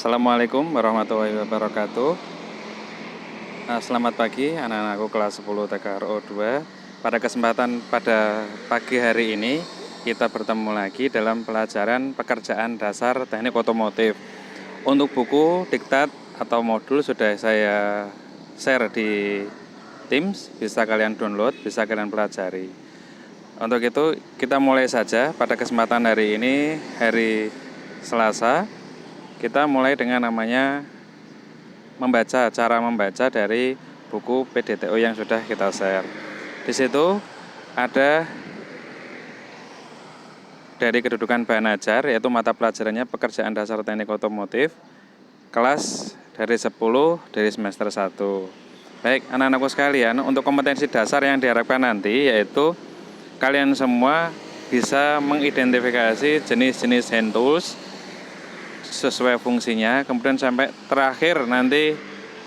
Assalamualaikum warahmatullahi wabarakatuh. Selamat pagi anak-anakku kelas 10 TKRO 2. Pada pagi hari ini kita bertemu lagi dalam pelajaran pekerjaan dasar teknik otomotif. Untuk buku, diktat atau modul sudah saya share di Teams, bisa kalian download, bisa kalian pelajari. Untuk itu kita mulai saja. Pada kesempatan hari ini, hari Selasa, kita mulai dengan namanya cara membaca dari buku PDTO yang sudah kita share. Di situ ada dari kedudukan bahan ajar, yaitu mata pelajarannya pekerjaan dasar teknik otomotif, kelas dari 10 dari semester 1. Baik, anak-anakku sekalian, untuk kompetensi dasar yang diharapkan nanti yaitu kalian semua bisa mengidentifikasi jenis-jenis hand tools sesuai fungsinya, kemudian sampai terakhir nanti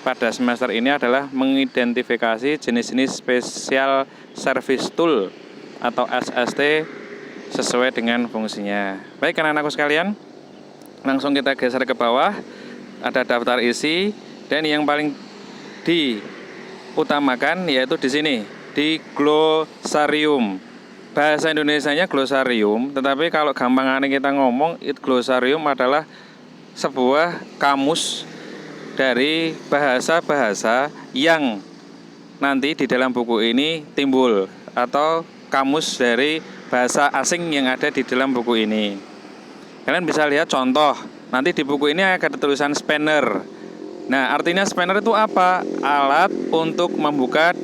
pada semester ini adalah mengidentifikasi jenis-jenis special service tool atau SST sesuai dengan fungsinya. Baik anak-anakku sekalian, langsung kita geser ke bawah, ada daftar isi, dan yang paling diutamakan yaitu di sini, di glosarium. Bahasa Indonesianya glosarium, tetapi kalau gampangannya kita ngomong, glosarium adalah sebuah kamus dari bahasa-bahasa yang nanti di dalam buku ini timbul, atau kamus dari bahasa asing yang ada di dalam buku ini. Kalian bisa lihat contoh, nanti di buku ini ada tulisan spanner. Nah, artinya spanner itu apa? Alat untuk membuka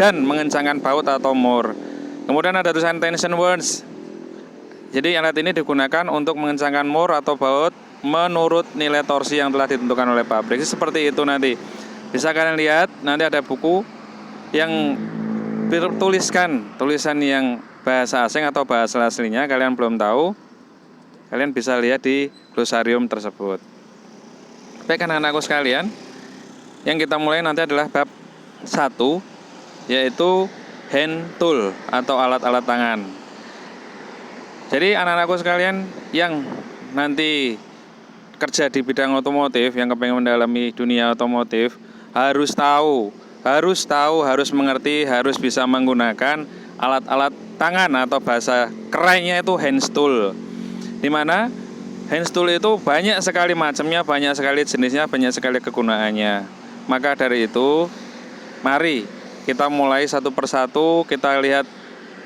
dan mengencangkan baut atau mur. Kemudian ada tulisan tension words. Jadi alat ini digunakan untuk mengencangkan mur atau baut menurut nilai torsi yang telah ditentukan oleh pabrik. Seperti itu nanti. Bisa kalian lihat, nanti ada buku yang tulisan yang bahasa asing atau bahasa aslinya kalian belum tahu. Kalian bisa lihat di glosarium tersebut. Baik anak-anakku sekalian, yang kita mulai nanti adalah bab 1, yaitu hand tool atau alat-alat tangan. Jadi anak-anakku sekalian yang nanti kerja di bidang otomotif, yang kepengen mendalami dunia otomotif, harus mengerti, harus bisa menggunakan alat-alat tangan atau bahasa kerennya itu hand tool. Dimana hand tool itu banyak sekali macamnya, banyak sekali jenisnya, banyak sekali kegunaannya. Maka dari itu, mari kita mulai satu persatu, kita lihat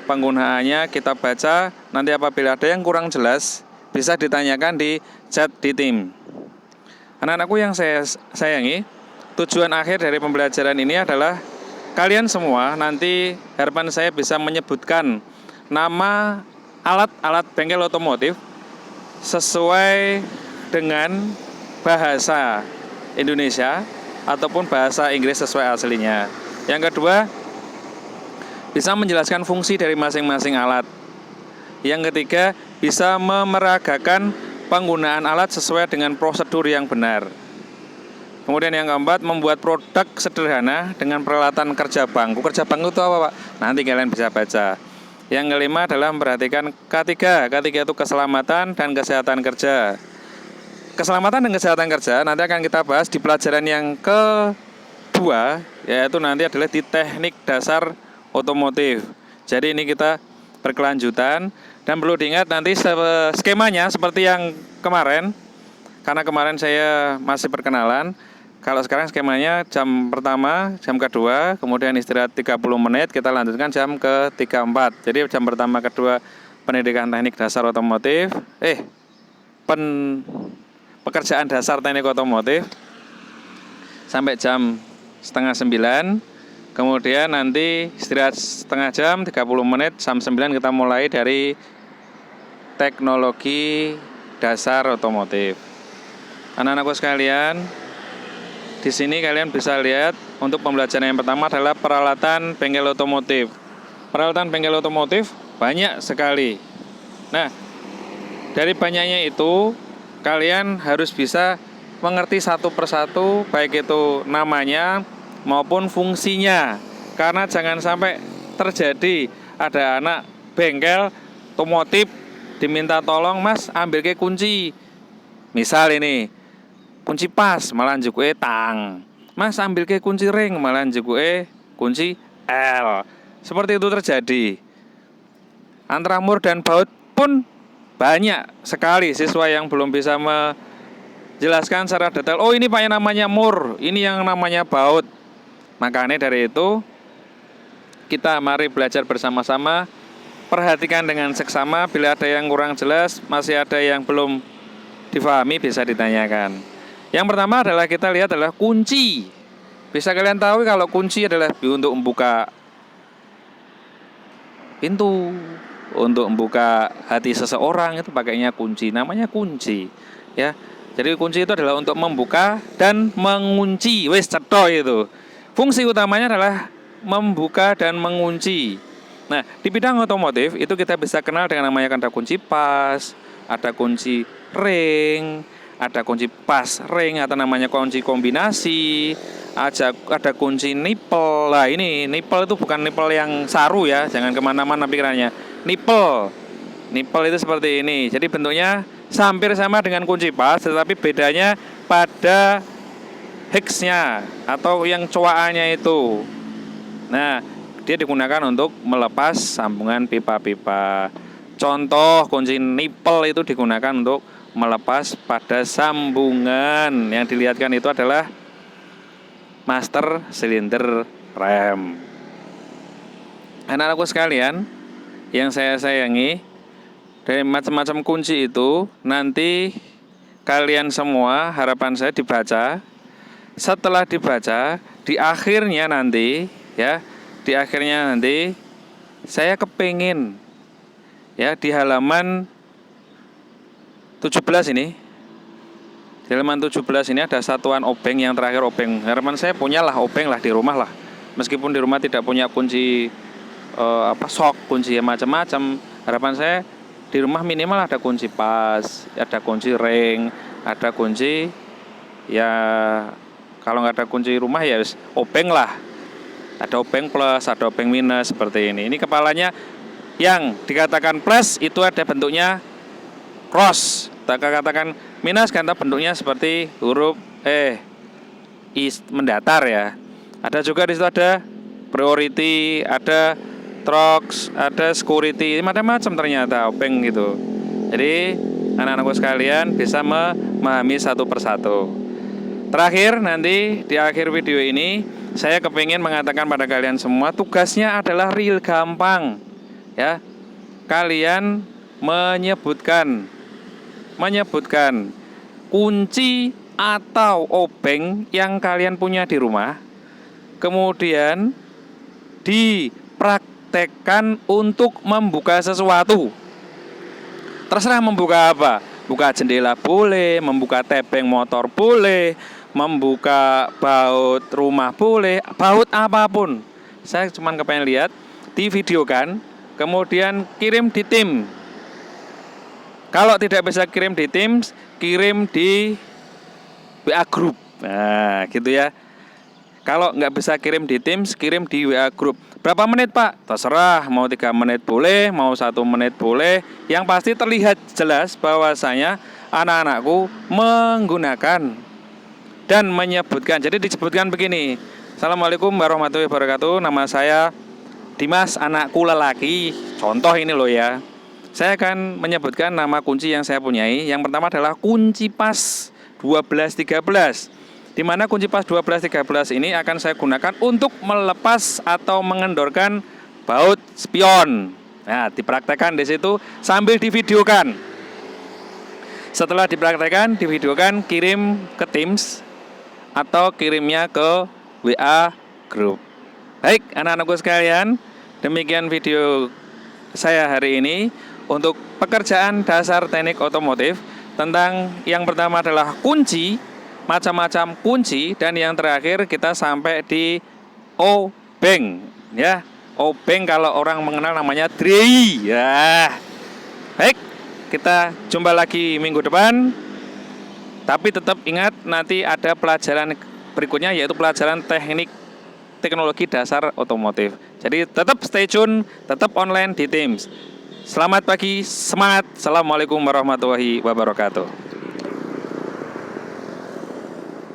penggunaannya, kita baca. Nanti apabila ada yang kurang jelas, bisa ditanyakan di chat di tim. Anak-anakku yang saya sayangi, tujuan akhir dari pembelajaran ini adalah kalian semua nanti harapan saya bisa menyebutkan nama alat-alat bengkel otomotif sesuai dengan bahasa Indonesia ataupun bahasa Inggris sesuai aslinya. Yang kedua, bisa menjelaskan fungsi dari masing-masing alat. Yang ketiga, bisa memeragakan penggunaan alat sesuai dengan prosedur yang benar. Kemudian yang keempat, membuat produk sederhana dengan peralatan kerja bangku. Kerja bangku itu apa, Pak? Nanti kalian bisa baca. Yang kelima adalah memperhatikan K3. K3 itu keselamatan dan kesehatan kerja. Keselamatan dan kesehatan kerja nanti akan kita bahas di pelajaran yang kedua, yaitu nanti adalah di teknik dasar otomotif. Jadi ini kita berkelanjutan, dan perlu diingat nanti skemanya seperti yang kemarin. Karena kemarin saya masih perkenalan. Kalau sekarang skemanya jam pertama, jam kedua, kemudian istirahat 30 menit, kita lanjutkan jam ke-3, 4. Jadi jam pertama, kedua pendidikan teknik dasar otomotif, pekerjaan dasar teknik otomotif sampai jam setengah 9. Kemudian nanti istirahat setengah jam, 30 menit, jam 9 kita mulai dari teknologi dasar otomotif. Anak-anakku sekalian, di sini kalian bisa lihat untuk pembelajaran yang pertama adalah peralatan bengkel otomotif. Peralatan bengkel otomotif banyak sekali. Nah, dari banyaknya itu kalian harus bisa mengerti satu persatu, baik itu namanya maupun fungsinya. Karena jangan sampai terjadi ada anak bengkel otomotif diminta tolong, Mas ambil ke kunci. Misal ini kunci pas malah njukuke tang. Mas ambil ke kunci ring malah njukuke kunci L. Seperti itu terjadi. Antara mur dan baut pun banyak sekali siswa yang belum bisa menjelaskan secara detail. Oh ini Pak yang namanya mur, ini yang namanya baut. Makanya dari itu kita mari belajar bersama-sama. Perhatikan dengan seksama. Bila ada yang kurang jelas, masih ada yang belum difahami, bisa ditanyakan. Yang pertama adalah kita lihat adalah kunci. Bisa kalian tahu kalau kunci adalah untuk membuka pintu, untuk membuka hati seseorang itu pakainya kunci, namanya kunci, ya. Jadi kunci itu adalah untuk membuka dan mengunci, wis cetha itu. Fungsi utamanya adalah membuka dan mengunci. Nah, di bidang otomotif itu kita bisa kenal dengan namanya ada kunci pas, ada kunci ring, ada kunci pas ring atau namanya kunci kombinasi, ada kunci nipel. Lah ini nipel itu bukan nipel yang saru ya, jangan kemana-mana pikirannya. Nipel itu seperti ini. Jadi bentuknya hampir sama dengan kunci pas, tetapi bedanya pada heksnya atau yang coakannya itu. Nah, dia digunakan untuk melepas sambungan pipa-pipa. Contoh kunci nipel itu digunakan untuk melepas pada sambungan. Yang dilihatkan itu adalah master silinder rem. Anak-anakku sekalian yang saya sayangi, dari macam-macam kunci itu nanti kalian semua harapan saya dibaca. Setelah dibaca, di akhirnya nanti saya kepingin ya di halaman 17 ini. Di halaman 17 ini ada satuan obeng yang terakhir obeng. Harapan saya punyalah obeng lah di rumah lah. Meskipun di rumah tidak punya kunci sok, kunci macam-macam. Harapan saya di rumah minimal ada kunci pas, ada kunci ring, ada kunci ya kalau nggak ada kunci rumah ya obeng lah. Ada obeng plus, ada obeng minus seperti ini. Ini kepalanya yang dikatakan plus itu ada bentuknya cross. Kita katakan minus karena bentuknya seperti huruf mendatar ya. Ada juga di situ ada priority, ada trox, ada security, macam-macam ternyata obeng gitu. Jadi anak-anakku sekalian bisa memahami satu persatu. Terakhir nanti di akhir video ini saya kepingin mengatakan pada kalian semua tugasnya adalah real gampang ya. Kalian menyebutkan kunci atau obeng yang kalian punya di rumah, kemudian dipraktekkan untuk membuka sesuatu. Terserah membuka apa, buka jendela boleh, membuka tebeng motor boleh, membuka baut rumah boleh, baut apapun. Saya cuma kepengen lihat, divideokan, kemudian kirim di tim. Kalau tidak bisa kirim di Teams, kirim di WA Group. Nah, gitu ya. Kalau nggak bisa kirim di Teams, kirim di WA Group. Berapa menit Pak? Terserah, mau 3 menit boleh, mau 1 menit boleh. Yang pasti terlihat jelas bahwasanya anak-anakku menggunakan dan menyebutkan. Jadi disebutkan begini. Assalamualaikum warahmatullahi wabarakatuh. Nama saya Dimas, anakku lelaki. Contoh ini loh ya. Saya akan menyebutkan nama kunci yang saya punyai. Yang pertama adalah kunci pas 1213. Di mana kunci pas 1213 ini akan saya gunakan untuk melepas atau mengendorkan baut spion. Nah, dipraktekkan di situ sambil divideokan. Setelah dipraktekkan, divideokan, kirim ke Teams atau kirimnya ke WA Group. Baik, anak-anakku sekalian, demikian video saya hari ini untuk pekerjaan dasar teknik otomotif tentang yang pertama adalah kunci, macam-macam kunci, dan yang terakhir kita sampai di obeng ya. Obeng kalau orang mengenal namanya drei ya. Baik, kita jumpa lagi minggu depan. Tapi tetap ingat nanti ada pelajaran berikutnya yaitu pelajaran teknologi dasar otomotif. Jadi tetap stay tune, tetap online di Teams. Selamat pagi, semangat. Assalamualaikum warahmatullahi wabarakatuh.